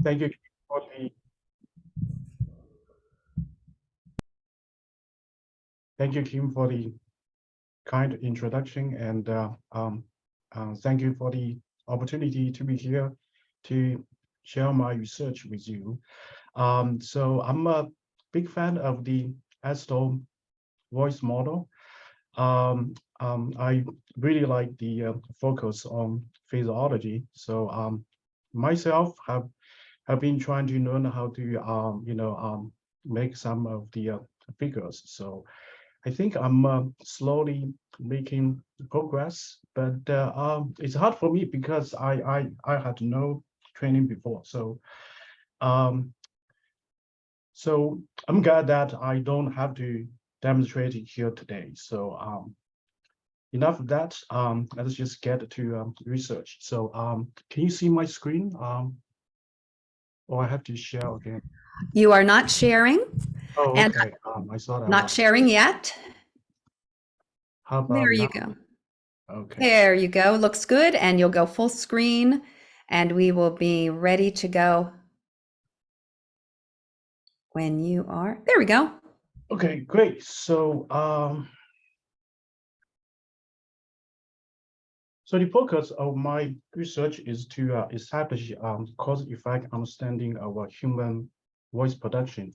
Thank you for the thank you, Kim, for the kind introduction, and thank you for the opportunity to be here to share my research with you. So I'm a big fan of the Estill voice model. I really like the focus on physiology. So myself have been trying to learn how to make some of the figures. So I think I'm slowly making progress, but it's hard for me because I had no training before. Um, so I'm glad that I don't have to demonstrate it here today. So enough of that. Let's just get to research. So can you see my screen? Or I have to share again. You are not sharing Oh, and okay. I thought I not was. sharing yet. How about There you now? go. Okay. There you go. Looks good. And you'll go full screen and we will be ready to go when you are. There we go. Okay, great. So so the focus of my research is to establish cause-effect understanding of human voice production.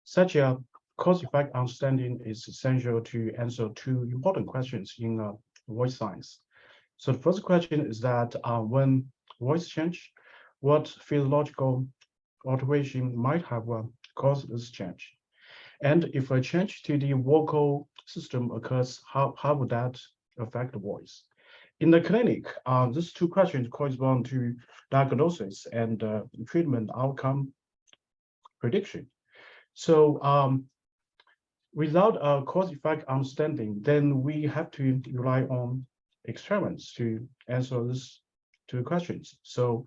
Such a cause-effect understanding is essential to answer two important questions in voice science. So the first question is that when voice change, what physiological alteration might have caused this change? And if a change to the vocal system occurs, how would that affect the voice? In the clinic, these two questions correspond to diagnosis and treatment outcome prediction. So without a cause-effect understanding, then we have to rely on experiments to answer these two questions. So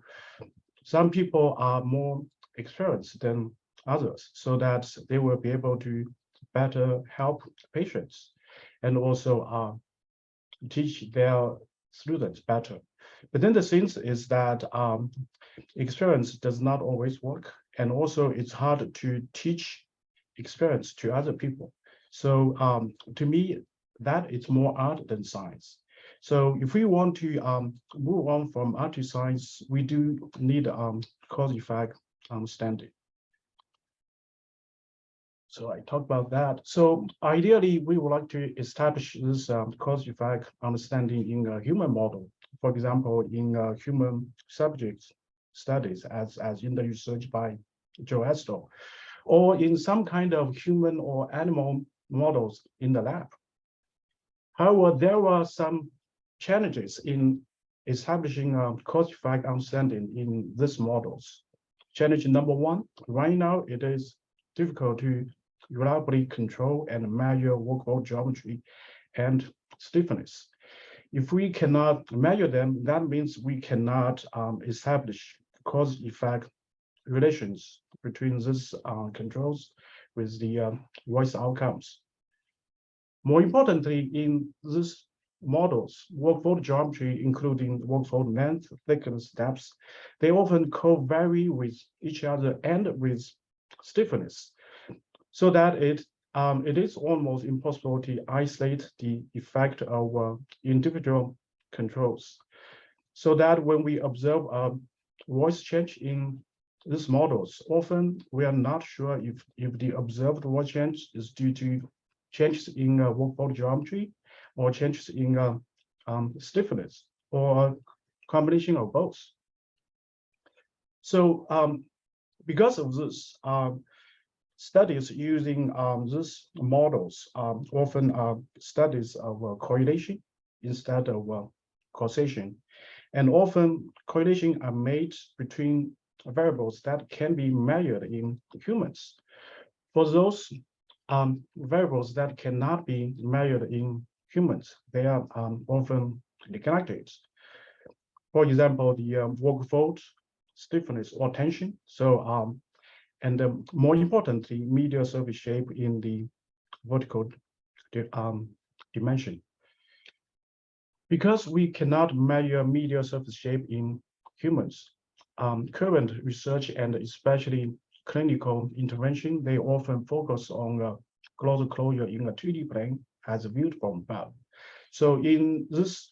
some people are more experienced than others, so that they will be able to better help patients and also teach their students better. But then the thing is that experience does not always work, and also it's hard to teach experience to other people. So to me, that is more art than science. So if we want to move on from art to science, we do need cause effect understanding. So I talked about that. So ideally, we would like to establish this cause effect understanding in a human model. For example, in human subject studies, as in the research by Estill, or in some kind of human or animal models in the lab. However, there were some challenges in establishing a cause-effect understanding in these models. Challenge number one, right now it is difficult to reliably control and measure vocal geometry and stiffness. If we cannot measure them, that means we cannot establish cause-effect relations between these controls with the voice outcomes. More importantly, in these models, workflow geometry, including workflow length, thickness, depth, they often co-vary with each other and with stiffness, so that it is almost impossible to isolate the effect of individual controls. So that when we observe a voice change in these models, often we are not sure if the observed voice change is due to changes in workflow geometry or changes in stiffness or a combination of both. So because of this, studies using these models often are studies of correlation instead of causation. And often correlation are made between variables that can be measured in humans. For those variables that cannot be measured in humans, they are often neglected. For example, the workflow stiffness or tension. So and more importantly, medial surface shape in the vertical dimension. Because we cannot measure medial surface shape in humans, current research and especially clinical intervention, they often focus on glossal closure in a 2D plane as viewed from above. So in this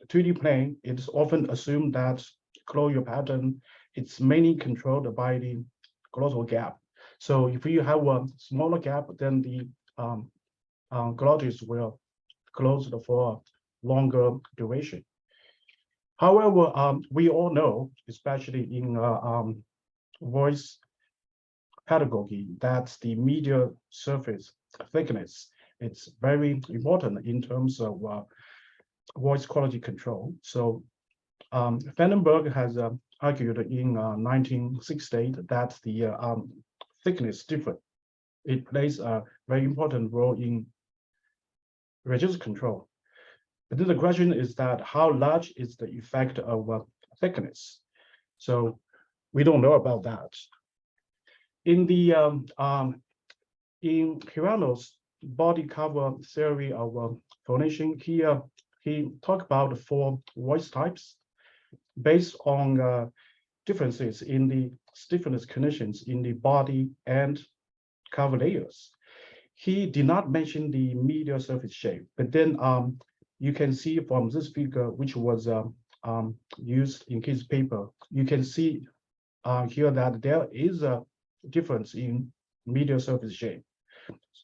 2D plane, it's often assumed that closure pattern is mainly controlled by the glossal gap. So if you have a smaller gap, then the glottis will close for longer duration. However, we all know, especially in voice pedagogy, that the medial surface thickness is very important in terms of voice quality control. So Berg has argued in 1968 that the thickness different. It plays a very important role in register control. But then the question is that how large is the effect of thickness? So we don't know about that. In the in Hirano's body cover theory of phonation, he talked about 4 voice types based on differences in the stiffness conditions in the body and cover layers. He did not mention the medial surface shape, but then you can see from this figure, which was used in his paper, you can see here that there is a difference in medial surface shape.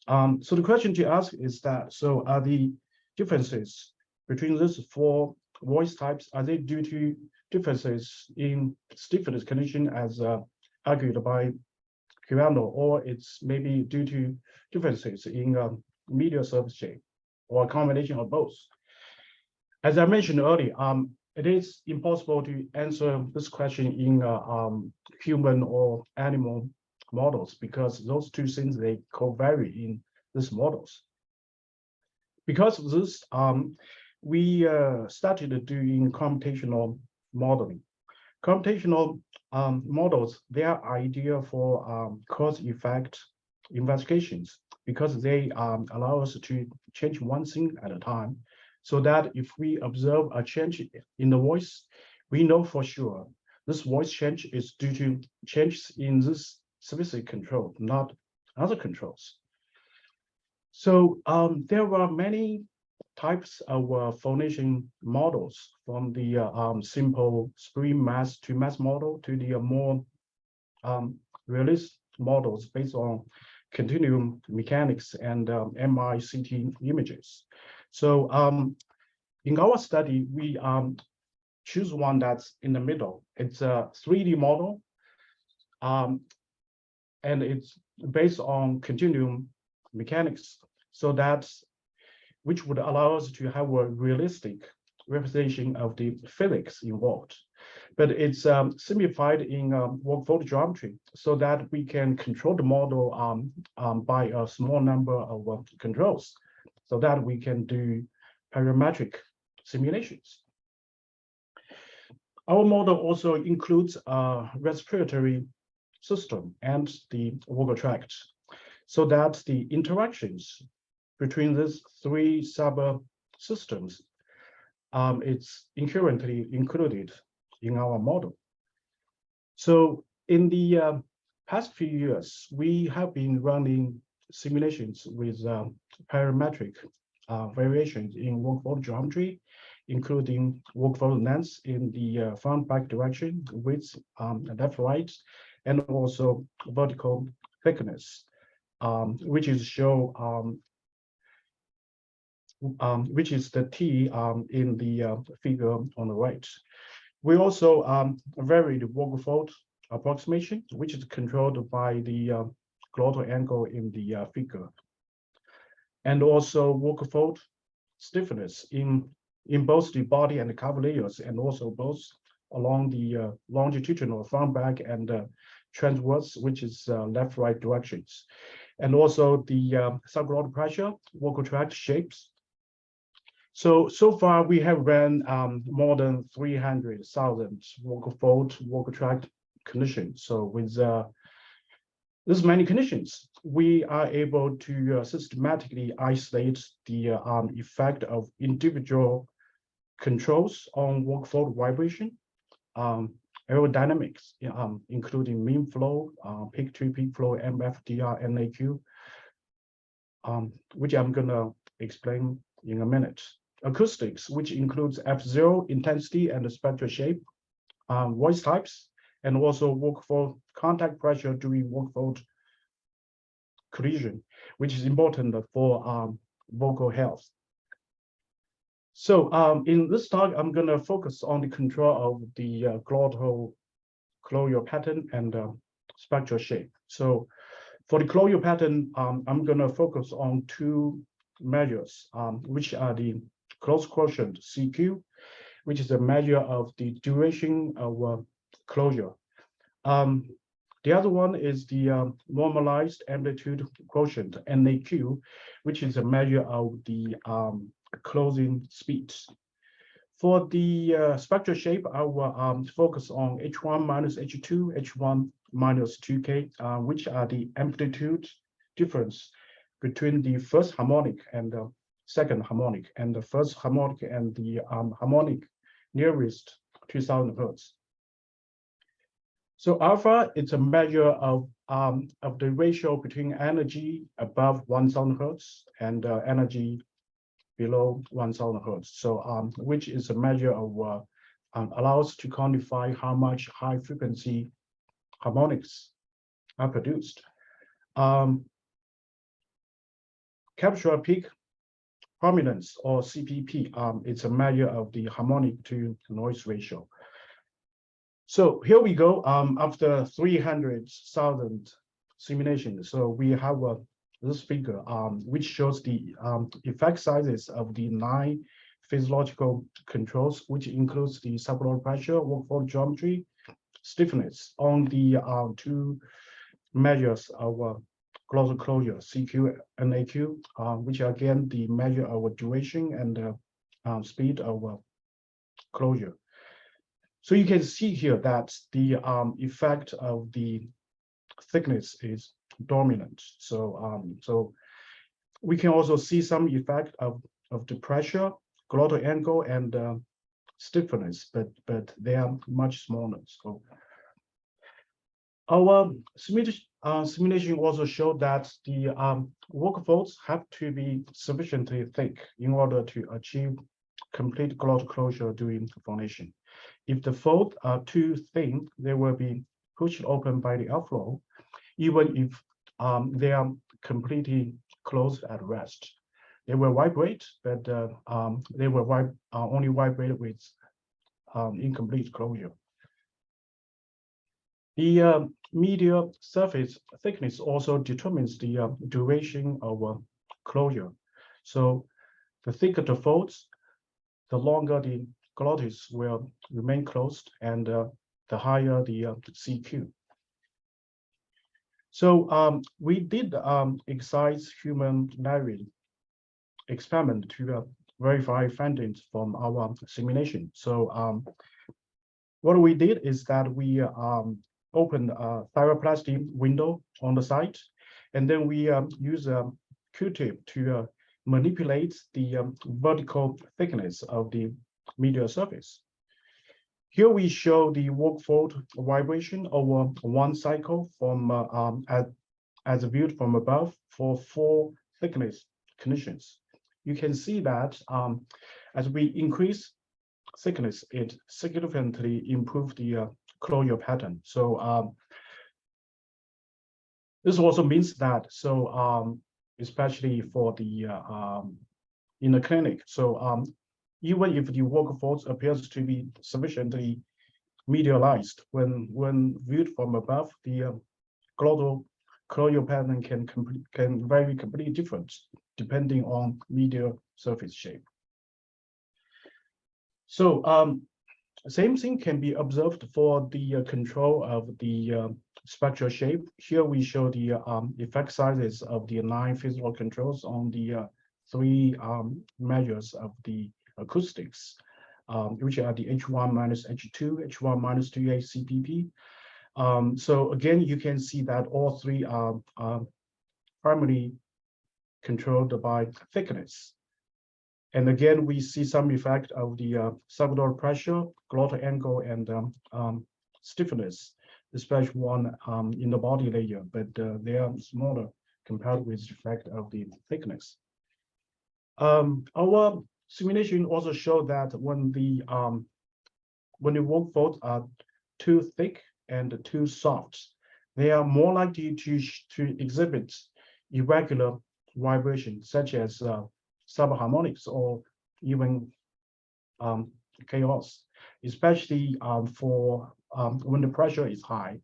So the question to ask is that, so are the differences between these 4 voice types, are they due to differences in stiffness condition as argued by Hirano, or it's maybe due to differences in medial surface shape, or a combination of both? As I mentioned earlier, it is impossible to answer this question in human or animal models because those 2 things, they co-vary in these models. Because of this, we started doing computational modeling. Computational models, they are ideal for cause-effect investigations because they allow us to change one thing at a time, so that if we observe a change in the voice, we know for sure this voice change is due to changes in this specific control, not other controls. So there are many types of phonation models, from the simple screen mass to mass model to the more realist models based on continuum mechanics and MICT images. So in our study, we choose one that's in the middle. It's a 3D model, and it's based on continuum mechanics, so that's which would allow us to have a realistic representation of the physics involved. But it's simplified in workflow geometry so that we can control the model by a small number of controls, so that we can do parametric simulations. Our model also includes a respiratory system and the vocal tract, so that the interactions between these 3 subsystems it's inherently included in our model. So in the past few years, we have been running simulations with parametric variations in workflow geometry, including workflow lengths in the front-back direction, width left-right, and also vertical thickness, which is which is the T in the figure on the right. We also varied vocal fold approximation, which is controlled by the glottal angle in the figure, and also vocal fold stiffness in both the body and the cover layers, and also both along the longitudinal front back and transverse, which is left-right directions, and also the subglottal pressure, vocal tract shapes. So far we have ran more than 300,000 vocal fold, vocal tract conditions. So with this many conditions, we are able to systematically isolate the effect of individual controls on vocal fold vibration, aerodynamics, including mean flow, peak-to-peak flow, MFDR, NAQ, which I'm gonna explain in a minute. Acoustics, which includes F0 intensity and the spectral shape, voice types, and also workflow contact pressure during workflow collision, which is important for vocal health. So in this talk, I'm going to focus on the control of the glottal closure pattern and spectral shape. So for the closure pattern, I'm going to focus on two measures, which are the close quotient CQ, which is a measure of the duration of closure. The other one is the normalized amplitude quotient, NAQ, which is a measure of the closing speeds. For the spectral shape, I will focus on H1 minus H2, H1 minus 2K, which are the amplitude difference between the first harmonic and the second harmonic, and the first harmonic and the harmonic nearest 2000 Hertz. So alpha is a measure of the ratio between energy above 1000 Hertz and energy below 1000 Hertz. So which is a measure of allows to quantify how much high frequency harmonics are produced. Capsular peak prominence, or CPP, it's a measure of the harmonic to noise ratio. So here we go. After 300,000 simulations, so we have this figure, which shows the effect sizes of the 9 physiological controls, which includes the subfloor pressure, workflow geometry, stiffness on the two measures of glottal closure, CQ and AQ, which are again the measure of duration and speed of closure. So you can see here that the effect of the thickness is dominant. So we can also see some effect of the pressure, glottal angle, and stiffness, but they are much smaller. So our simulation also showed that the work folds have to be sufficiently thick in order to achieve complete glottal closure during phonation. If the folds are too thin, they will be pushed open by the airflow, even if they are completely closed at rest. They will vibrate, but they will only vibrate with incomplete closure. The medial surface thickness also determines the duration of closure. So the thicker the folds, the longer the glottis will remain closed, and the higher the CQ. So we did exercise human narrowing experiment to verify findings from our simulation. So what we did is that we opened a thyroplasty window on the site, and then we use a Q-tip to manipulate the vertical thickness of the medial surface. Here we show the work fold vibration over one cycle from as viewed from above for 4 thickness conditions. You can see that as we increase thickness, it significantly improves the closure pattern. So this also means that, especially for the in the clinic, so even if the work folds appears to be sufficiently medialized, when viewed from above, the glottal closure pattern can vary completely different depending on medial surface shape. So same thing can be observed for the control of the spectral shape. Here we show the effect sizes of the 9 physical controls on the 3 measures of the acoustics, which are the H1 minus H2, H1 minus 2A CPP. So again, you can see that all 3 are primarily controlled by thickness. And again, we see some effect of the subglottal pressure, glottal angle, and stiffness, especially one in the body layer, but they are smaller compared with the effect of the thickness. Our simulation also showed that when the work folds are too thick and too soft, they are more likely to exhibit irregular vibrations, such as subharmonics or even chaos, especially for when the pressure is high.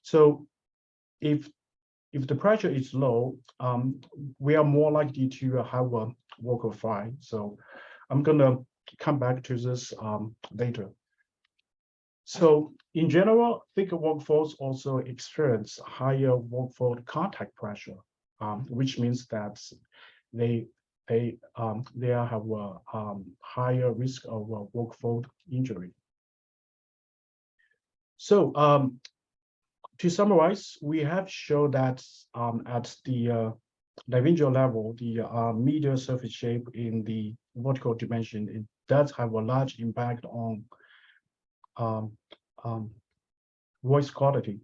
So if the pressure is low, we are more likely to have a vocal fry. So I'm gonna come back to this later. So in general, thicker work folds also experience higher work fold contact pressure, which means that they have a higher risk of work fold injury. So to summarize, we have shown that at the laryngeal level, the medial surface shape in the vertical dimension, it does have a large impact on voice quality.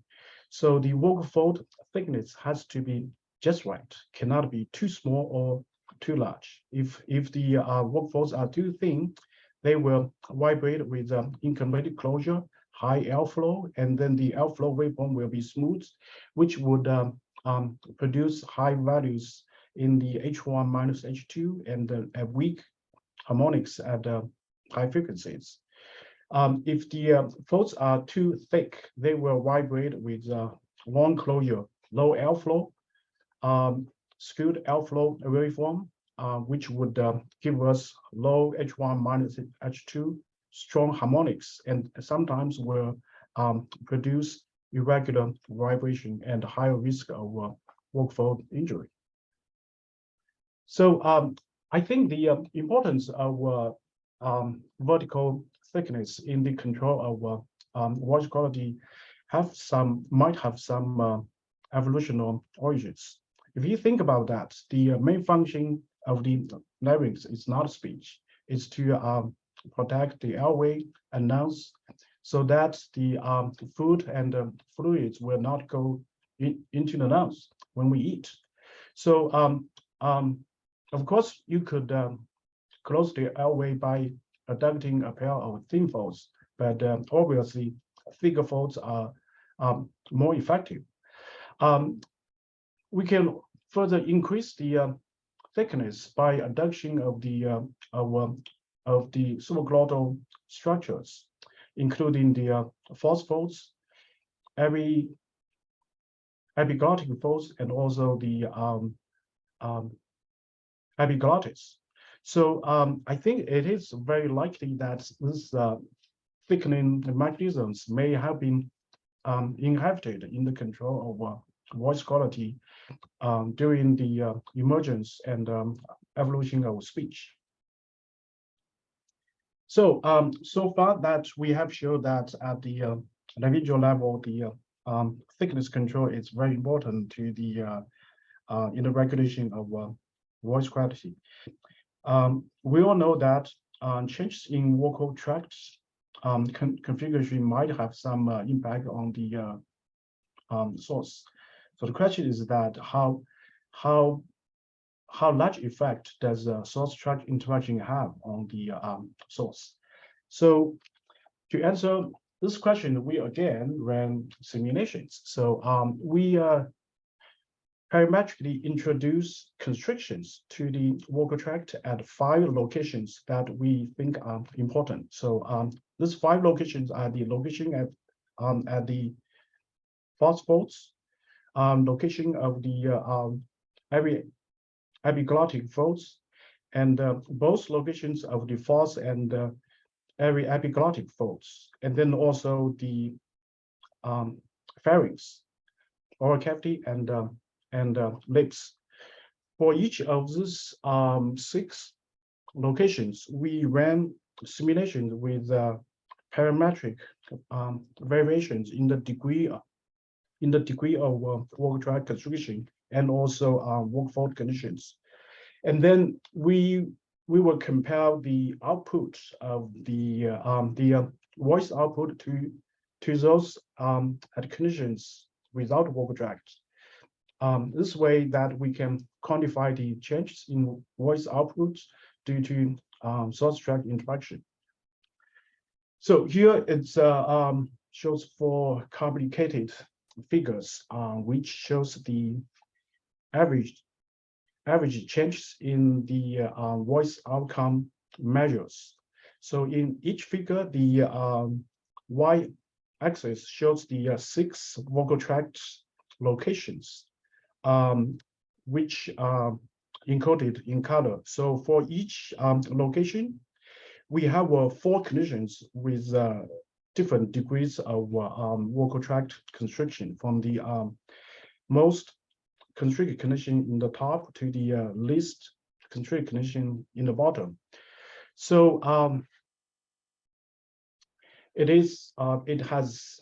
So the vocal fold thickness has to be just right, cannot be too small or too large. If the vocal folds are too thin, they will vibrate with incomplete closure, high airflow, and then the airflow waveform will be smooth, which would produce high values in the H1 minus H2 and weak harmonics at high frequencies. If the folds are too thick, they will vibrate with long closure, low airflow, skewed airflow waveform, which would give us low H1 minus H2, strong harmonics, and sometimes will produce irregular vibration and higher risk of work fold injury. So I think the importance of vertical thickness in the control of voice quality might have some evolutionary origins. If you think about that, the main function of the larynx is not speech; it's to protect the airway announce, so that the food and fluids will not go into the lungs when we eat. So of course, you could close the airway by adducting a pair of thin folds, but obviously thicker folds are more effective. We can further increase the thickness by adduction of the supraglottal structures, including the false folds, epiglottic folds, and also the epiglottis. So I think it is very likely that this thickening mechanisms may have been inherited in the control of voice quality during the emergence and evolution of speech. So so far that we have shown that at the laryngeal level, the thickness control is very important to the in the recognition of voice quality. We all know that changes in vocal tracts configuration might have some impact on the source. So the question is that how large effect does source tract interaction have on the source? So to answer this question, we again ran simulations. So we parametrically introduce constrictions to the vocal tract at 5 locations that we think are important. So these 5 locations are the location at the false folds, location of the epiglottic folds, and both locations of the false and every epiglottic folds, and then also the pharynx, oral cavity, and lips. For each of these 6 locations, we ran simulations with parametric variations in the degree of vocal tract constriction and also vocal fold conditions. And then we will compare the output of the voice output to to those at conditions without vocal tract. This way that we can quantify the changes in voice output due to source tract interaction. So here it shows 4 complicated figures, which shows the average changes in the voice outcome measures. So in each figure, the y-axis shows the 6 vocal tract locations, which are encoded in color. So for each location, we have 4 conditions with different degrees of vocal tract constriction, from the most constricted condition in the top to the least constricted condition in the bottom. So it has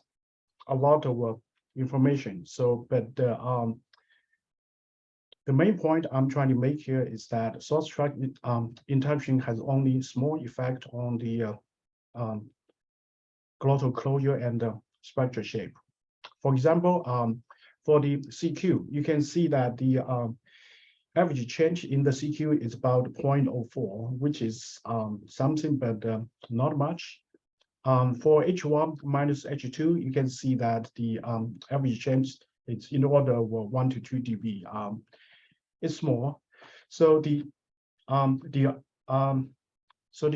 a lot of information. So, but the main point I'm trying to make here is that source tract interaction has only small effect on the glottal closure and spectral shape. For example, for the CQ, you can see that the average change in the CQ is about 0.04, which is something, but not much. For H1 minus H2, you can see that the average change is in the order of 1 to 2 dB. It's small. So the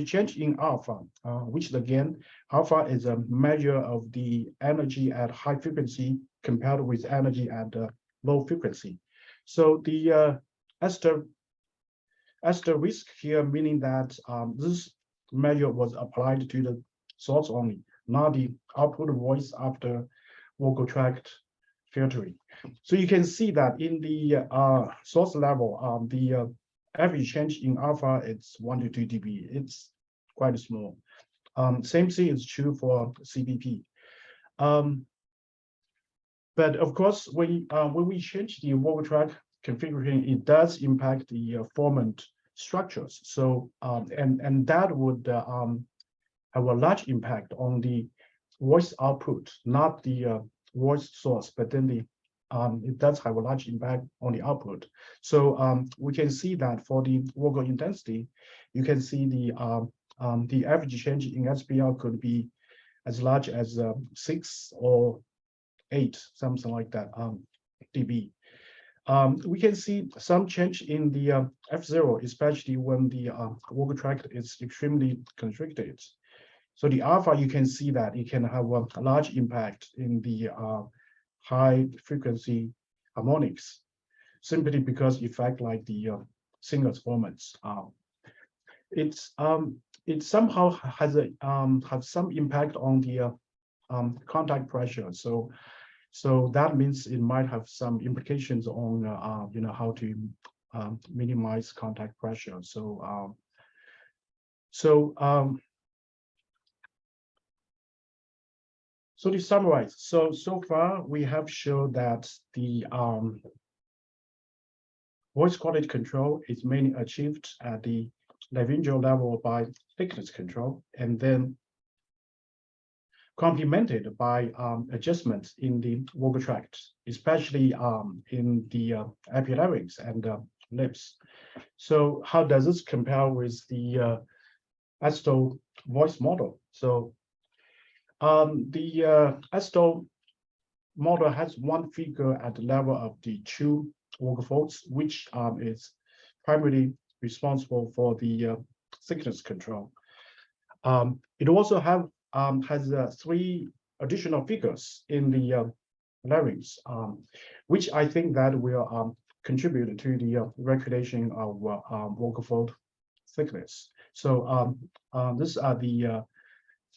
change in alpha, which again, alpha is a measure of the energy at high frequency compared with energy at low frequency. So the asterisk here, meaning that this measure was applied to the source only, not the output voice after vocal tract filtering. So you can see that in the source level, the average change in alpha is 1 to 2 dB. It's quite small. Same thing is true for CBP. But of course, when we change the vocal tract configuration, it does impact the formant structures. So and that would have a large impact on the voice output, not the voice source, but then the it does have a large impact on the output. So we can see that for the vocal intensity, you can see the average change in SPL could be as large as 6 or 8, something like that, dB. We can see some change in the F0, especially when the vocal tract is extremely constricted. So the alpha, you can see that it can have a large impact in the high frequency harmonics, simply because effect like the singer's formants. It somehow has some impact on the contact pressure. So that means it might have some implications on how to minimize contact pressure. So to summarize, so far we have shown that the voice quality control is mainly achieved at the laryngeal level by thickness control, and then complemented by adjustments in the vocal tract, especially in the epilarynx and lips. So how does this compare with the Estill voice model? So the Estill model has one figure at the level of the 2 vocal folds, which is primarily responsible for the thickness control. It also has 3 additional figures in the larynx, which I think that will contribute to the regulation of vocal fold thickness. So these are the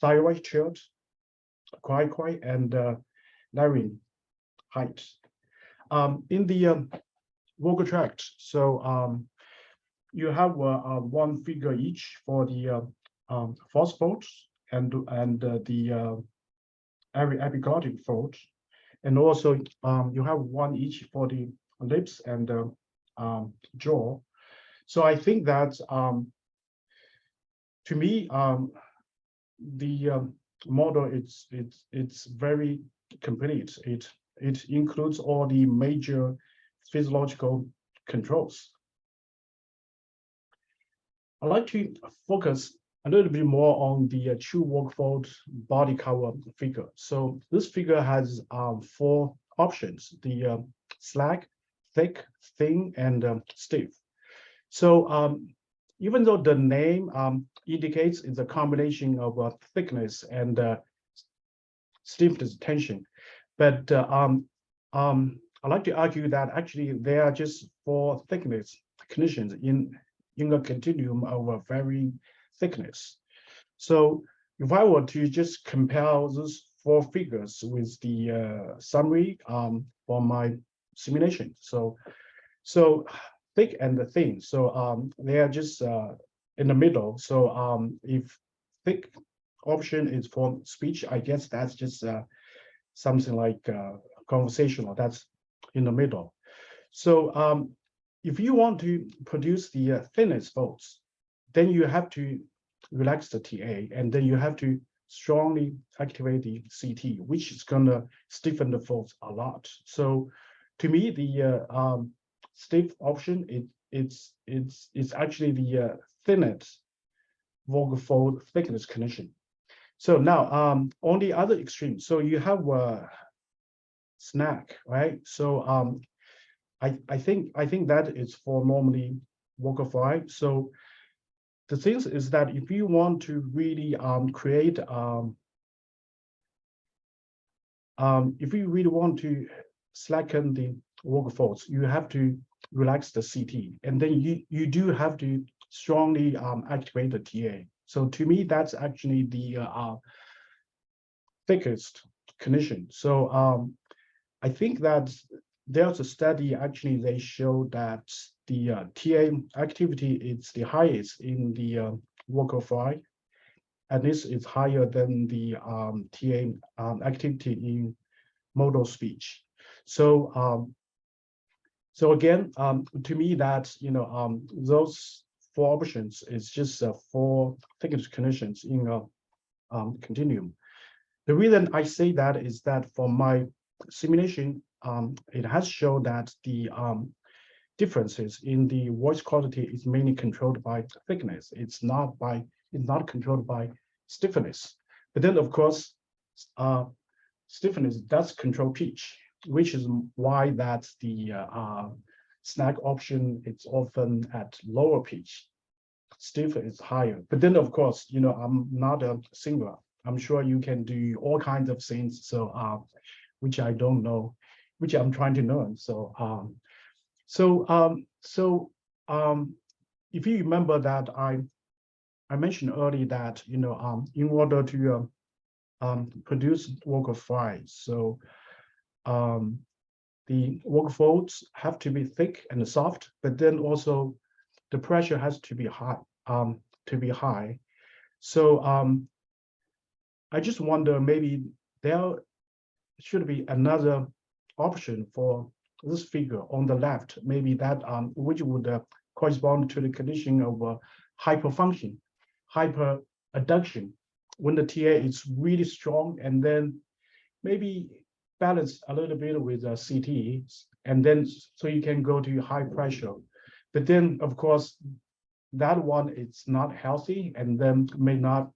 thyroid chord, quai, and larynx height. In the vocal tract, so you have one figure each for the false fold and the epiglottic fold, and also you have one each for the lips and jaw. So I think that to me the model, it's very complete. It includes all the major physiological controls. I'd like to focus a little bit more on the true workfold body cover figure. So this figure has 4 options: the slack, thick, thin, and stiff. So even though the name indicates it's a combination of thickness and stiffness tension, but I like to argue that actually there are just 4 thickness conditions in a continuum of varying thickness. So if I were to just compare those 4 figures with the summary for my simulation, so thick and thin, so they are just in the middle. So if thick option is for speech, I guess that's just something like conversational. That's in the middle. So if you want to produce the thinnest folds, then you have to relax the TA, and then you have to strongly activate the CT, which is gonna stiffen the folds a lot. So to me, the stiff option, it's actually the thinnest vocal fold thickness condition. So now on the other extreme, so you have a snack, right? So I think that is for normally vocal fry. So the thing is that if you want to really create if you really want to slacken the vocal folds, you have to relax the CT, and then you do have to strongly activate the TA. So to me, that's actually the thickest condition. So I think that there's a study, actually they show that the TA activity is the highest in the vocal fry, and this is higher than the TA activity in modal speech. So again, to me, that those 4 options is just 4 thickness conditions in a continuum. The reason I say that is that for my simulation, it has shown that the differences in the voice quality is mainly controlled by thickness. It's not controlled by stiffness. But then, of course, stiffness does control pitch, which is why that the snag option it's often at lower pitch. Stiff is higher. But then, of course, I'm not a singer. I'm sure you can do all kinds of things. So which I don't know, which I'm trying to learn. If you remember that I mentioned earlier that in order to produce vocal fries, so the vocal folds have to be thick and soft, but then also the pressure has to be high. So I just wonder, maybe there should be another option for this figure on the left, maybe that which would correspond to the condition of hyperfunction, hyperadduction, when the TA is really strong, and then maybe balance a little bit with CT, and then so you can go to high pressure. But then, of course, that one is not healthy, and then may not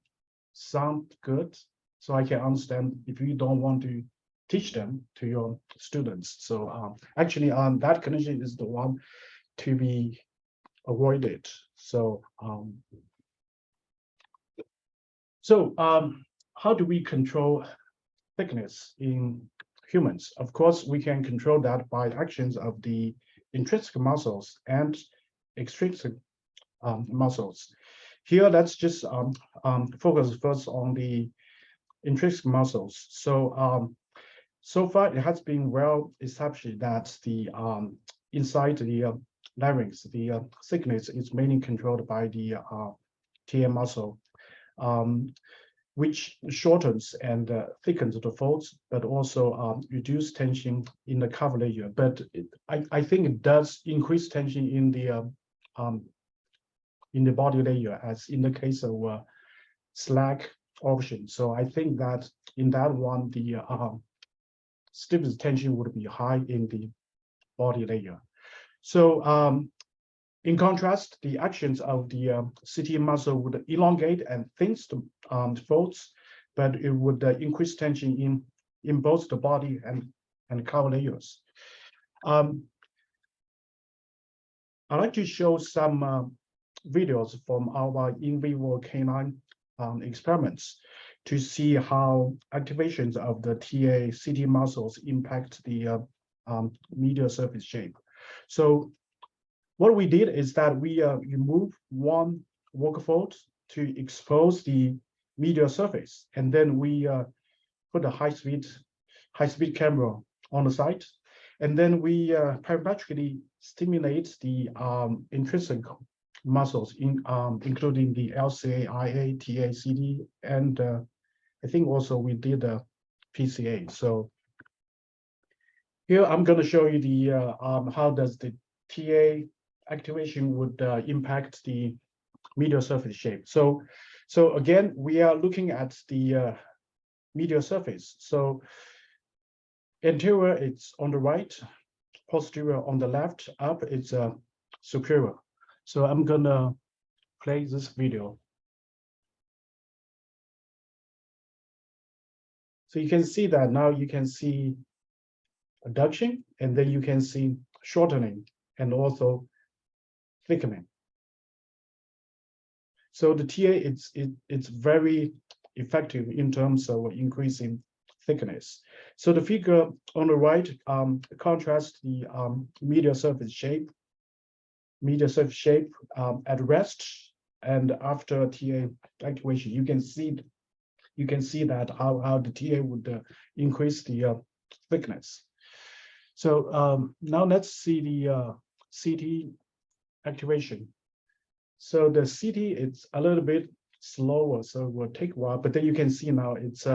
sound good. So I can understand if you don't want to teach them to your students. So actually, that condition is the one to be avoided. So how do we control thickness in humans? Of course, we can control that by actions of the intrinsic muscles and extrinsic muscles. Here, let's just focus first on the intrinsic muscles. So far, it has been well established that the inside the larynx, the thickness is mainly controlled by the TA muscle, which shortens and thickens the folds, but also reduce tension in the cover layer. But I think it does increase tension in the body layer, as in the case of slack option. So I think that in that one, the stiffness tension would be high in the body layer. So in contrast, the actions of the CT muscle would elongate and thin the folds, but it would increase tension in both the body and cover layers. I'd like to show some videos from our in vivo canine experiments to see how activations of the TA CT muscles impact the medial surface shape. So what we did is that we remove one work fold to expose the medial surface, and then we put a high-speed camera on the site, and then we parametrically stimulate the intrinsic muscles, including the LCA, IA, TA, CD, and I think also we did a PCA. So here I'm going to show you the how does the TA activation would impact the medial surface shape. So again, we are looking at the medial surface. So anterior, it's on the right, posterior on the left, up it's superior. So I'm gonna play this video. So you can see that now you can see adduction, and then you can see shortening and also thickening. So the TA, it's very effective in terms of increasing thickness. So the figure on the right contrasts the medial surface shape at rest and after TA activation. You can see that how the TA would increase the thickness. So now let's see the CT activation. So the CT, it's a little bit slower, so it will take a while, but then you can see now it's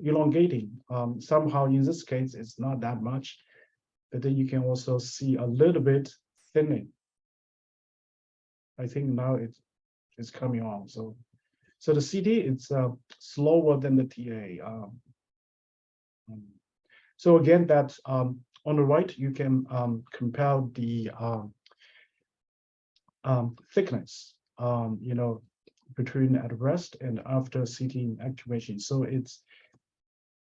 elongating. Somehow in this case, it's not that much, but then you can also see a little bit thinning. I think now it's coming on. So the CT, it's slower than the TA. So again, that on the right, you can compare the thickness, between at rest and after CT activation. So it's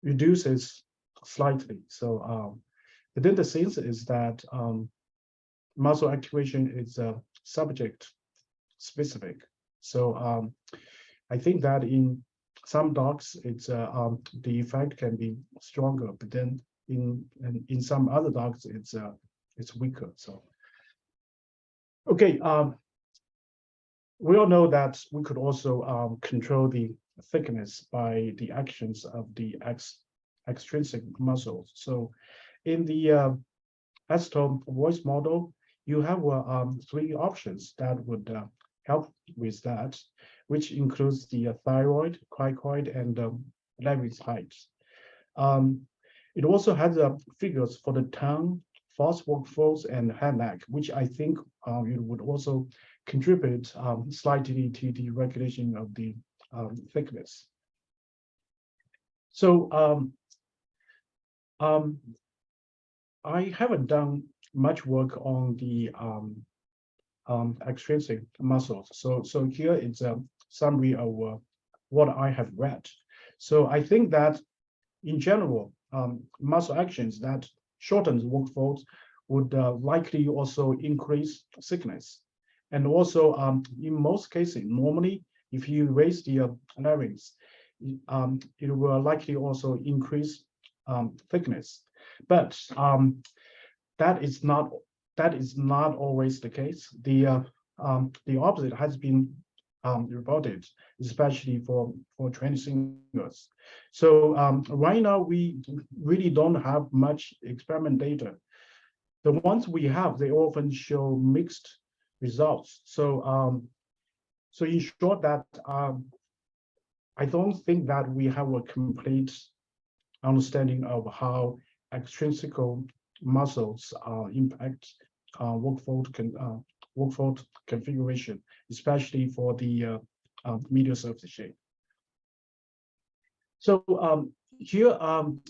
reduces slightly. So but then the sense is that muscle activation is subject specific. So I think that in some dogs, it's the effect can be stronger, but then in some other dogs, it's weaker. So okay, we all know that we could also control the thickness by the actions of the extrinsic muscles. So in the Estill voice model, you have 3 options that would help with that, which includes the thyroid, cricoid, and larynx height. It also has figures for the tongue, false work folds, and head neck, which I think it would also contribute slightly to the regulation of the thickness. So I haven't done much work on the extrinsic muscles. So here it's a summary of what I have read. So I think that in general, muscle actions that shortens work folds would likely also increase thickness. And also, in most cases, normally, if you raise the larynx, it will likely also increase thickness. But that is not always the case. The opposite has been reported, especially for trained singers. So right now we really don't have much experiment data. The ones we have, they often show mixed results. So so in short, that I don't think that we have a complete understanding of how extrinsic muscles impact work fold configuration, especially for the medial surface shape. So here,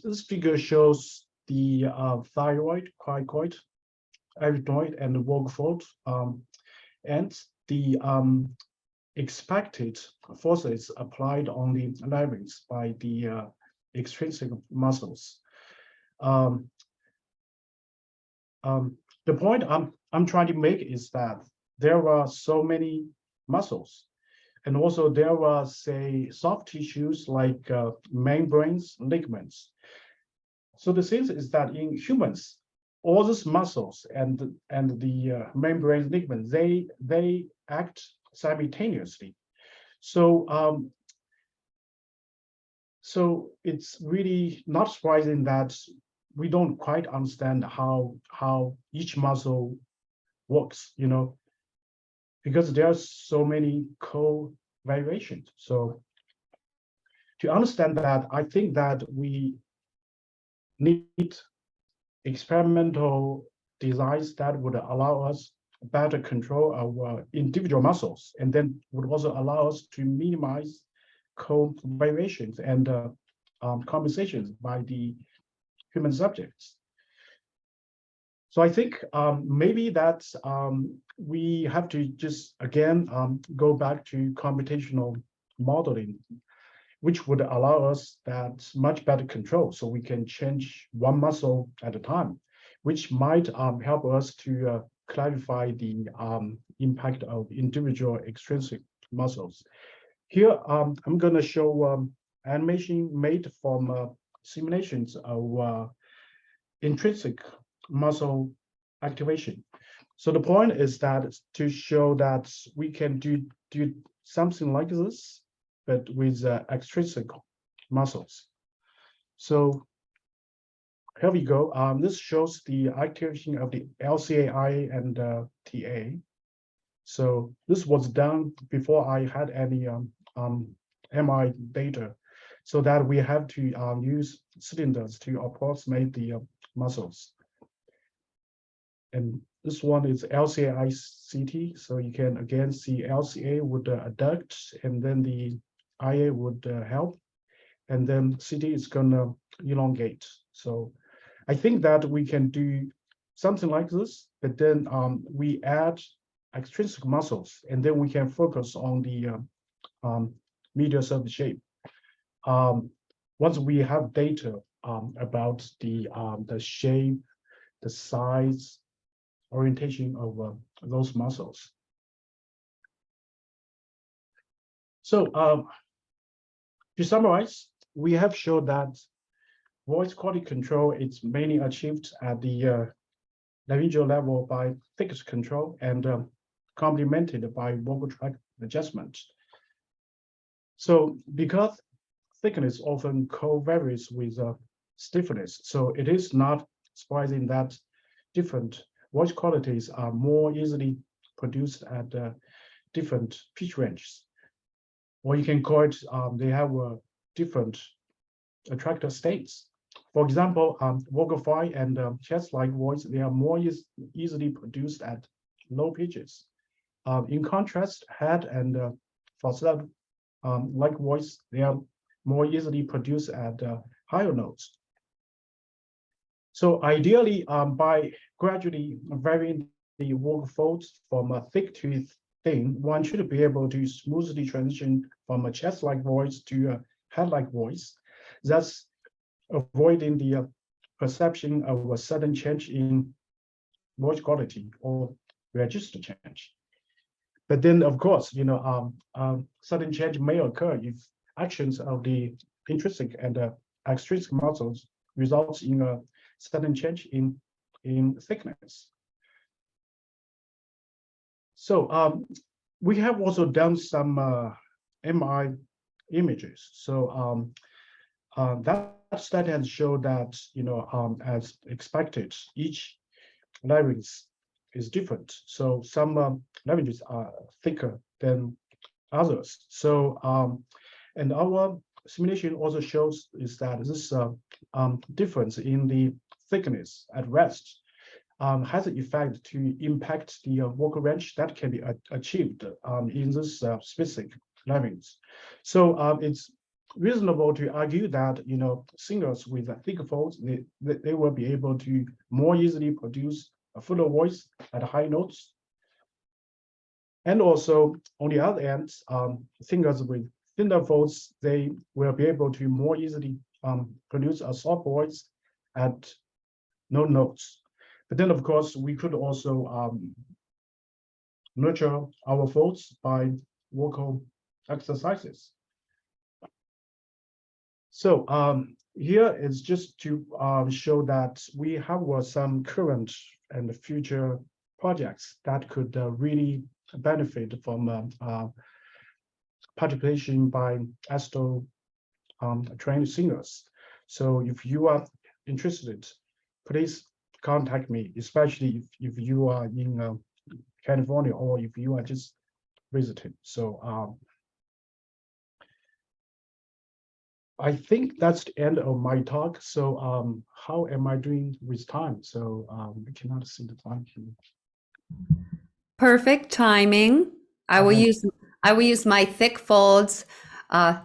this figure shows the thyroid, cricoid, arytenoid, and the Berg fault, and the expected forces applied on the larynx by the extrinsic muscles. Um, the point I'm trying to make is that there are so many muscles, and also there are, say, soft tissues like membranes, ligaments. So the thing is that in humans, all these muscles and the membrane ligaments, they act simultaneously. So so it's really not surprising that we don't quite understand how each muscle works, because there are so many co-variations. So to understand that, I think that we need experimental designs that would allow us better control our individual muscles, and then would also allow us to minimize co-variations and compensations by the human subjects. So I think maybe that we have to just again go back to computational modeling, which would allow us that much better control, so we can change one muscle at a time, which might help us to clarify the impact of individual extrinsic muscles. Here, I'm going to show animation made from simulations of intrinsic muscle activation. So the point is that to show that we can do something like this, but with extrinsic muscles. So here we go. This shows the activation of the LCAI and TA. So this was done before I had any MI data, so that we have to use cylinders to approximate the muscles. And this one is LCA CT, so you can again see LCA would adduct, and then the IA would help, and then CT is gonna elongate. So I think that we can do something like this, but then we add extrinsic muscles, and then we can focus on the medial surface shape. Once we have data about the shape, the size, orientation of those muscles. So to summarize, we have shown that voice quality control is mainly achieved at the laryngeal level by thickness control and complemented by vocal tract adjustment. So because thickness often co-varies with stiffness, so it is not surprising that different voice qualities are more easily produced at different pitch ranges. Or you can call it, they have different attractor states. For example, vocal fry and chest-like voice, they are more easily produced at low pitches. In contrast, head and falsetto like voice, they are more easily produced at higher notes. So ideally, by gradually varying the vocal folds from a thick to thin, one should be able to smoothly transition from a chest-like voice to a head-like voice, thus avoiding the perception of a sudden change in voice quality or register change. But then, of course, sudden change may occur if actions of the intrinsic and extrinsic muscles results in a sudden change in thickness. So we have also done some MRI images. So that study has showed that, as expected, each larynx is different. So some larynges are thicker than others. So and our simulation also shows is that this difference in the thickness at rest has an effect to impact the vocal range that can be achieved in this specific larynx. So it's reasonable to argue that singers with thick folds they will be able to more easily produce a fuller voice at high notes. And also on the other end, singers with thinner folds they will be able to more easily produce a soft voice at no notes. But then of course we could also nurture our folds by vocal exercises. So here is just to show that we have some current and future projects that could really benefit from participation by Estill trained singers. So if you are interested, please contact me, especially if you are in California or if you are just visiting. So I think that's the end of my talk. So how am I doing with time? So I cannot see the time here. Perfect timing. I will use my thick folds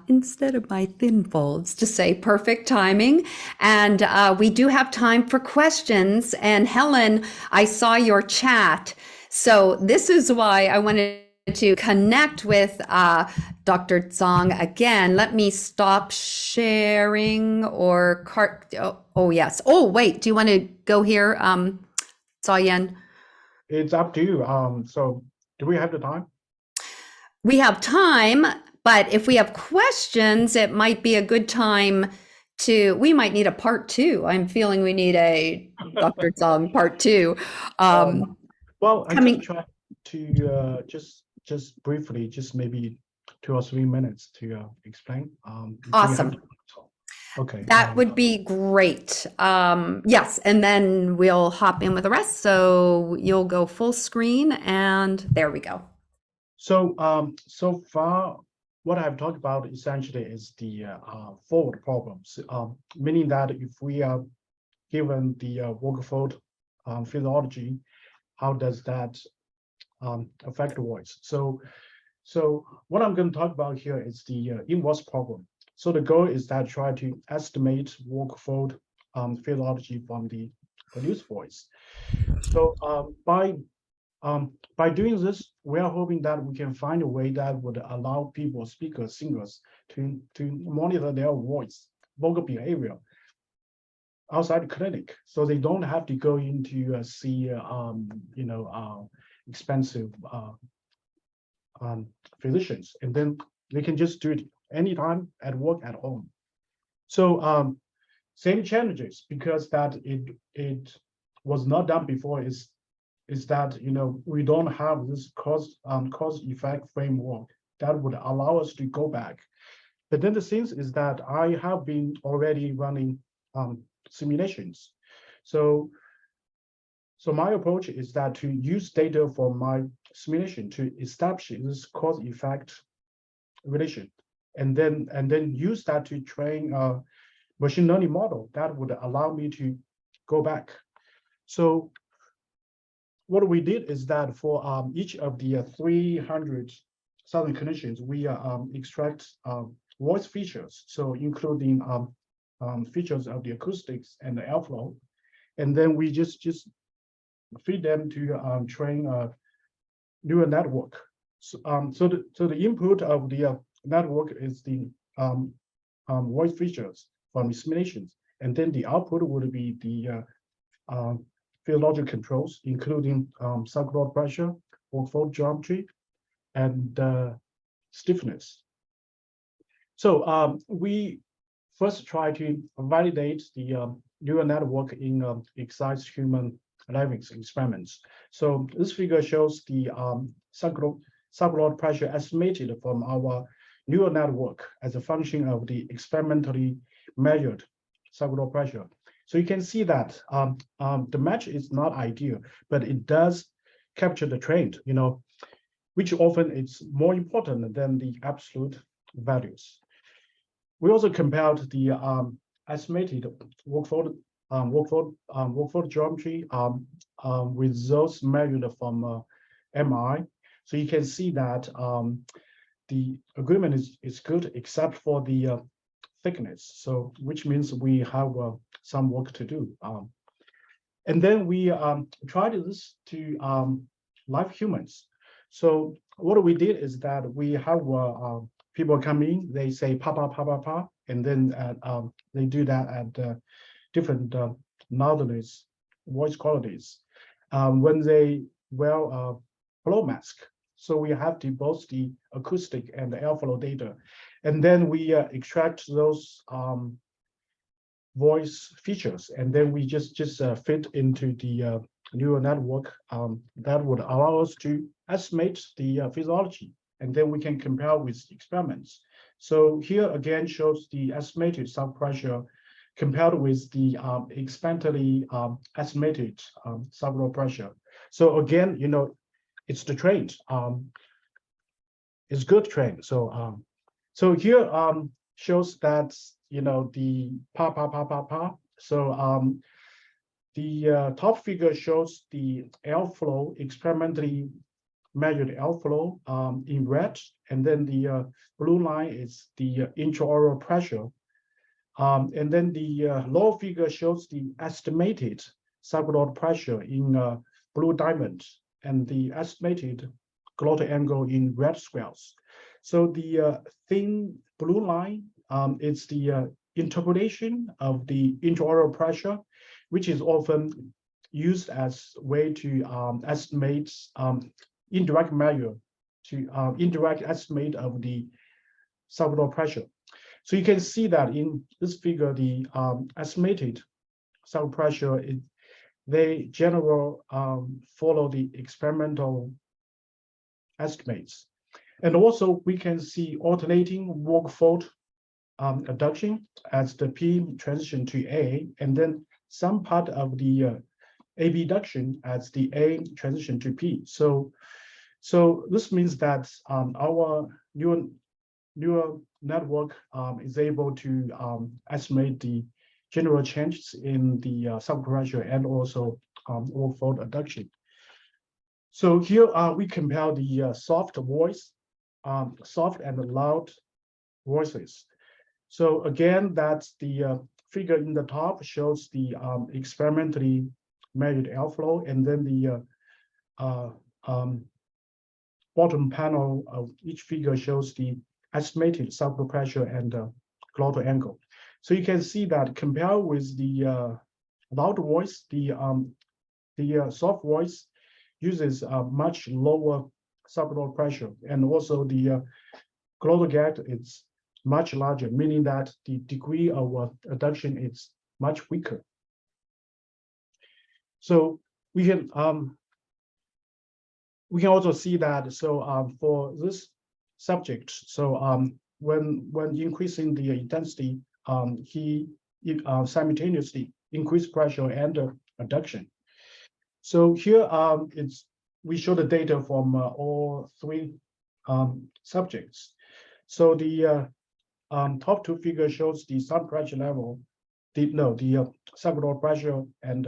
instead of my thin folds to say perfect timing. And we do have time for questions. And Helen, I saw your chat. So this is why I wanted to connect with Dr. Zhang again. Let me stop sharing or yes. Oh, wait, do you want to go here, Zhaoyan? It's up to you. So do we have the time? We have time, but if we have questions, it might be a good time we might need a part two. I'm feeling we need a Dr. Zhang part two. Well, I can try to just briefly, just maybe 2 or 3 minutes to explain. Awesome. Okay. That would be great. Yes, and then we'll hop in with the rest. So you'll go full screen and there we go. So so far, what I've talked about essentially is the fold problems, meaning that if we are given the vocal fold physiology, how does that affect the voice? So what I'm going to talk about here is the inverse problem. So the goal is that try to estimate vocal fold physiology from the produced voice. So by doing this, we are hoping that we can find a way that would allow people, speakers, singers, to monitor their voice, vocal behavior outside the clinic, so they don't have to go into see expensive physicians, and then they can just do it anytime at work, at home. So same challenges, because that it was not done before, is that we don't have this cause effect framework that would allow us to go back. But then the thing is that I have been already running simulations. So my approach is that to use data from my simulation to establish this cause effect relation, and then use that to train a machine learning model that would allow me to go back. So what we did is that for each of the 300,000 conditions, we extract voice features, so including features of the acoustics and the airflow, and then we just feed them to train a neural network. So the input of the network is the voice features from simulations, and then the output would be the physiological controls, including circular pressure, vocal fold geometry, and stiffness. So we first try to validate the neural network in excised human larynx experiments. So this figure shows the circular pressure estimated from our neural network as a function of the experimentally measured circular pressure. So you can see that the match is not ideal, but it does capture the trend, which often is more important than the absolute values. We also compared the estimated vocal fold geometry with those measured from MRI. So you can see that the agreement is good, except for the thickness. So which means we have some work to do. And then we tried this to live humans. So what we did is that we have people come in, they say pa pa pa pa pa, and then they do that at different loudness, voice qualities. When they wear a flow mask, so we have to both the acoustic and the airflow data, and then we extract those voice features, and then we just fit into the neural network that would allow us to estimate the physiology, and then we can compare with experiments. So here again shows the estimated sound pressure compared with the experimentally estimated subglow pressure. So again, you know, it's the trend. It's good trend. So so here shows that, you know, the pa pa pa pa pa. So the top figure shows the airflow, experimentally measured airflow in red, and then the blue line is the intraoral pressure. And then the lower figure shows the estimated subglottal pressure in blue diamond and the estimated glottal angle in red squares. So the thin blue line is the interpolation of the intraoral pressure, which is often used as a way to estimate indirect measure to indirect estimate of the subglottal pressure. So you can see that in this figure, the estimated sound pressure, they generally follow the experimental estimates. And also we can see alternating work-fold adduction as the P transition to A, and then some part of the abduction as the A transition to P. So this means that our neural network is able to estimate the general changes in the sound pressure and also work-fold adduction. So here we compare the soft voice, soft and loud voices. So again, that's the figure in the top shows the experimentally measured airflow, and then the bottom panel of each figure shows the estimated subglottal pressure and glottal angle. So you can see that compared with the loud voice, the soft voice uses a much lower subglottal pressure, and also the glottal gap is much larger, meaning that the degree of adduction is much weaker. So we can also see that. So for this subject, so when increasing the intensity, he simultaneously increased pressure and adduction. So here we show the data from all three subjects. So the top two figures shows the sound pressure level, the subglottal pressure and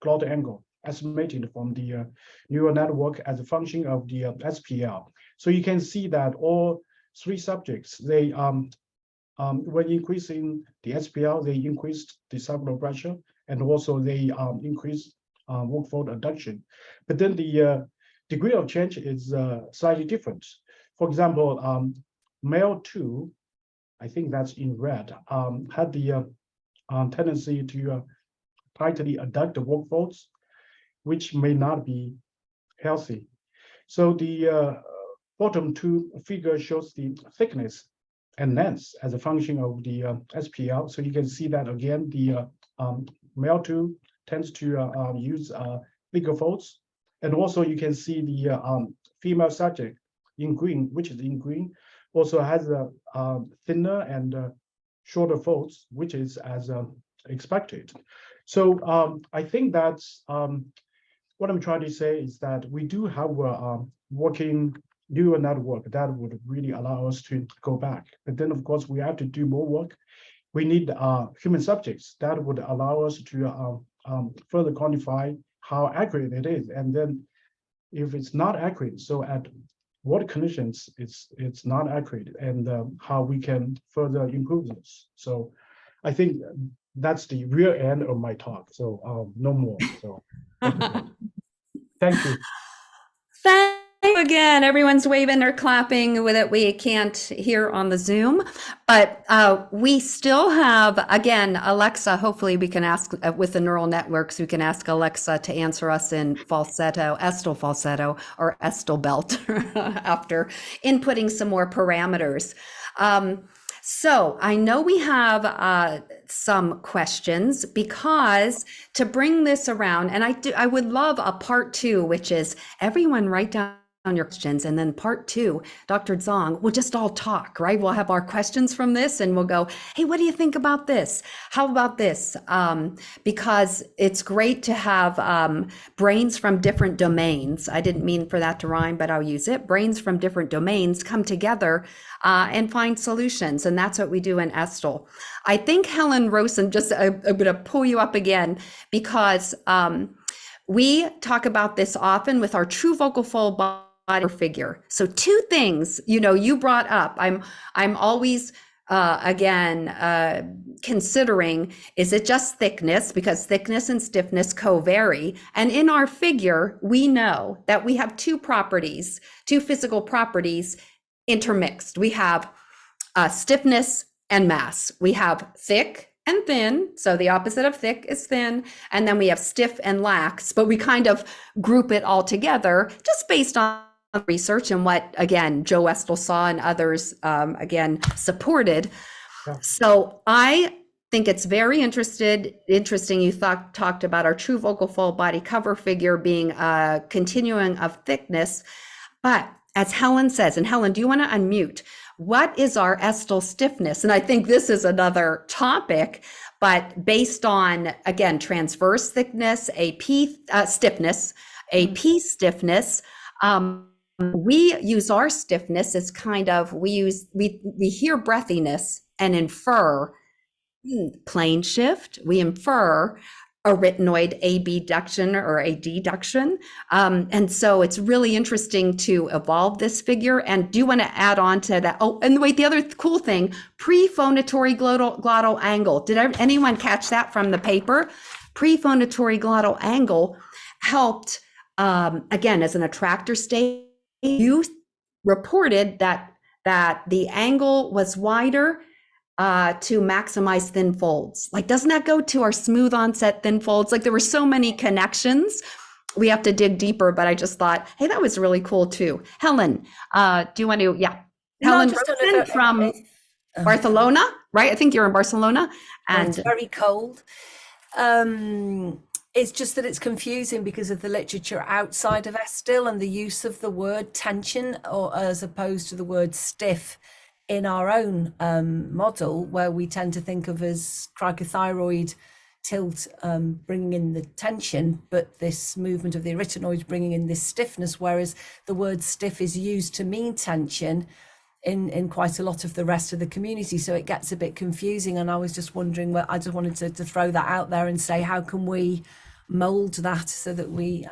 glottal angle estimated from the neural network as a function of the SPL. So you can see that all three subjects, they when increasing the SPL, they increased the subglottal pressure, and also they increased work-fold adduction. But then the degree of change is slightly different. For example, male 2, I think that's in red, had the tendency to tightly adduct the work-folds, which may not be healthy. So the bottom two figure shows the thickness and length as a function of the SPL. So you can see that again, the male 2 tends to use bigger folds. And also you can see the female subject in green, which is in green, also has a thinner and shorter folds, which is as expected. So I think that's what I'm trying to say is that we do have a working neural network that would really allow us to go back. But then, of course, we have to do more work. We need human subjects that would allow us to further quantify how accurate it is. And then if it's not accurate, so at what conditions it's not accurate, and how we can further improve this. So I think that's the real end of my talk. So no more. So thank you. Thank you again. Everyone's waving or clapping with it. We can't hear on the Zoom, but we still have, again, Alexa, hopefully we can ask with the neural networks, we can ask Alexa to answer us in falsetto, Estill falsetto, or Estill belt after inputting some more parameters. So I know we have some questions, because to bring this around, and I would love a part 2, which is everyone write down your questions, and then part 2, Dr. Zhang, we'll just all talk, right? We'll have our questions from this, and we'll go, hey, what do you think about this? How about this? Because it's great to have brains from different domains. I didn't mean for that to rhyme, but I'll use it. Brains from different domains come together and find solutions, and that's what we do in Estill. I think Helen Rosen, just I'm going to pull you up again, because we talk about this often with our true vocal fold body figure. So 2 things, you brought up, I'm always considering, is it just thickness? Because thickness and stiffness co-vary. And in our figure, we know that we have 2 properties, 2 physical properties intermixed. We have stiffness and mass. We have thick and thin. So the opposite of thick is thin. And then we have stiff and lax, but we kind of group it all together just based on research and what, again, Joe Estill saw and others, supported. Yeah. So I think it's very interesting. You talked about our true vocal fold body cover figure being a continuum of thickness. But as Helen says, and Helen, do you want to unmute? What is our Estill stiffness? And I think this is another topic, but based on, again, transverse thickness, AP stiffness, AP stiffness, we use our stiffness as kind of, we hear breathiness and infer plane shift. We infer arytenoid abduction or adduction. And so it's really interesting to evolve this figure. And do you want to add on to that? Oh, and wait, the other cool thing, prephonatory glottal angle. Did anyone catch that from the paper? Prephonatory glottal angle helped, again, as an attractor state. You reported that the angle was wider to maximize thin folds. Like, doesn't that go to our smooth onset thin folds? Like, there were so many connections. We have to dig deeper, but I just thought, hey, that was really cool too. Helen, do you want to, yeah. Helen Rosen from Barcelona, right? I think you're in Barcelona. And it's very cold. It's just that it's confusing because of the literature outside of Estill and the use of the word tension, or as opposed to the word stiff in our own model, where we tend to think of as cricothyroid tilt bringing in the tension, but this movement of the arytenoids bringing in this stiffness, whereas the word stiff is used to mean tension in quite a lot of the rest of the community. So it gets a bit confusing. And I was just wondering, well, I just wanted to throw that out there and say, how can we mold that so that we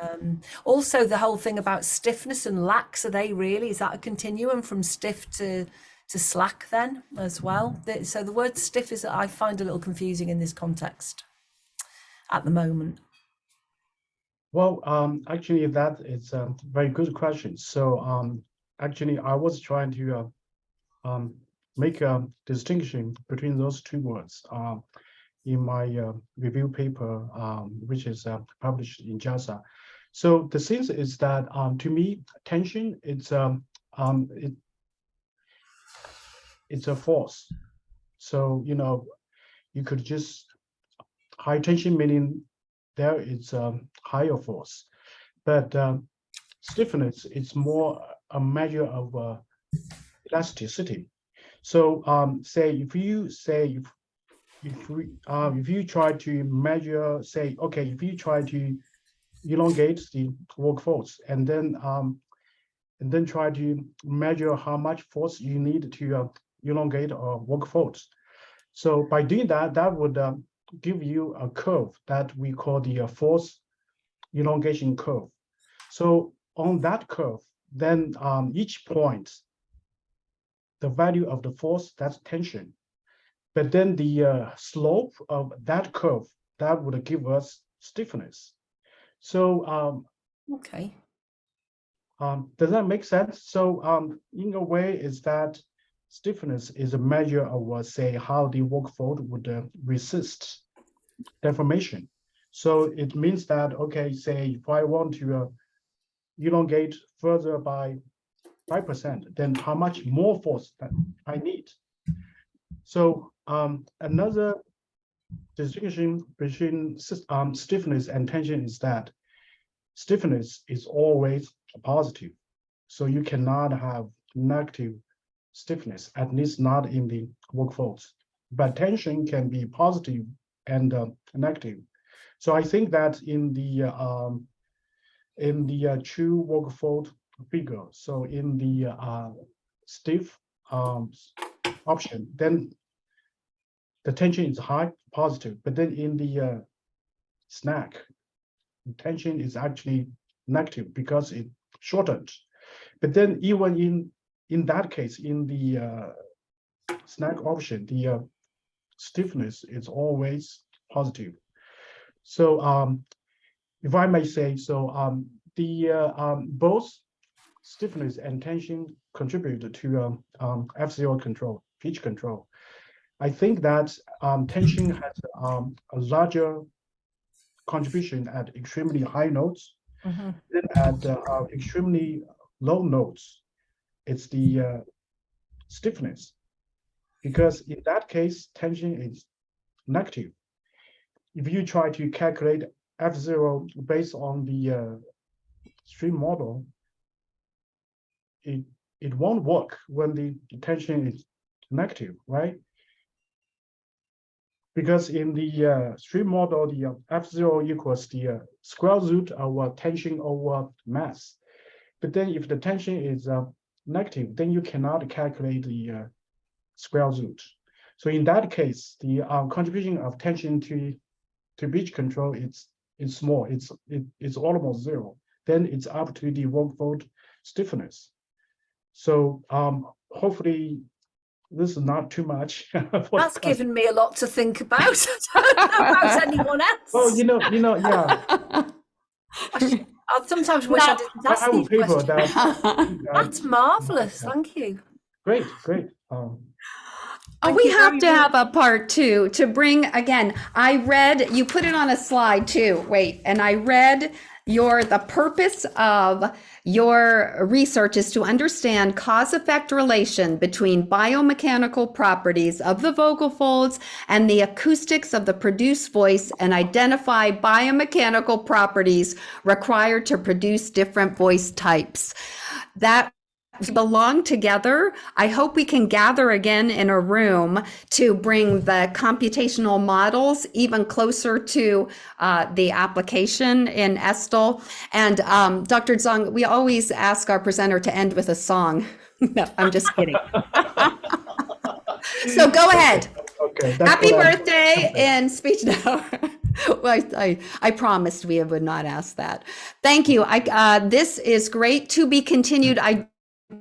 also the whole thing about stiffness and lax, are they really, is that a continuum from stiff to slack then as well? So the word stiff is, I find, a little confusing in this context at the moment. Well, actually, that is a very good question. So actually, I was trying to make a distinction between those 2 words in my review paper, which is published in JASA. So the thing is that to me, tension, it's a force. So, you could just, high tension meaning there is a higher force, but stiffness is more a measure of elasticity. So say if you try to measure, say, okay, if you try to elongate the work force and then try to measure how much force you need to elongate or work force. So by doing that, that would give you a curve that we call the force elongation curve. So on that curve, then each point, the value of the force, that's tension. But then the slope of that curve, that would give us stiffness. So Okay. does that make sense? So in a way, is that stiffness is a measure of, say, how the work fold would resist deformation. So it means that, okay, say if I want to elongate further by 5%, then how much more force that I need? So another distinction between stiffness and tension is that stiffness is always positive. So you cannot have negative stiffness, at least not in the work folds. But tension can be positive and negative. So I think that in the true work fold figure, so in the stiff option, then the tension is high, positive. But then in the snag, tension is actually negative because it shortened. But then even in that case, in the snag option, the stiffness is always positive. So if I may say, so both stiffness and tension contribute to F0 control, pitch control. I think that tension has a larger contribution at extremely high notes. Mm-hmm. Then at extremely low notes, it's the stiffness, because in that case, tension is negative. If you try to calculate F0 based on the stream model, it won't work when the tension is negative, right? Because in the stream model, the F0 equals the square root of tension over mass. But then if the tension is negative, then you cannot calculate the square root. So in that case, the contribution of tension to pitch control is small. It's almost zero. Then it's up to the work fold stiffness. So hopefully this is not too much. That's given me a lot to think about. I don't know about anyone else. Oh, yeah. I sometimes wish I didn't I ask have a these paper questions. that That's marvelous. Thank you. great. Oh, we have to have a part two to bring again. I read, you put it on a slide too. Wait, and I read the purpose of your research is to understand cause-effect relation between biomechanical properties of the vocal folds and the acoustics of the produced voice, and identify biomechanical properties required to produce different voice types. That belong together. I hope we can gather again in a room to bring the computational models even closer to the application in Estill. And Dr. Zhang, we always ask our presenter to end with a song. No, I'm just kidding. So go ahead. Okay. Happy birthday in speech. No. Well, I promised we would not ask that. Thank you. This is great, to be continued.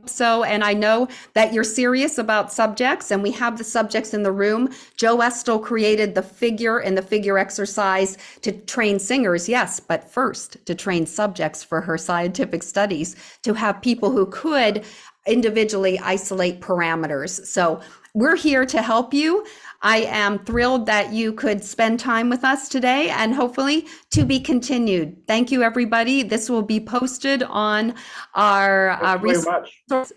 So, and I know that you're serious about subjects, and we have the subjects in the room. Joe Estill created the figure and the figure exercise to train singers, yes, but first to train subjects for her scientific studies, to have people who could individually isolate parameters. So we're here to help you. I am thrilled that you could spend time with us today, and hopefully to be continued. Thank you, everybody. This will be posted on our resources.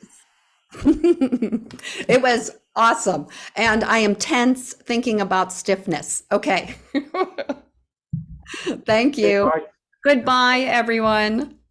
It was awesome. And I am tense thinking about stiffness. Okay. Thank you. Bye. Goodbye, everyone.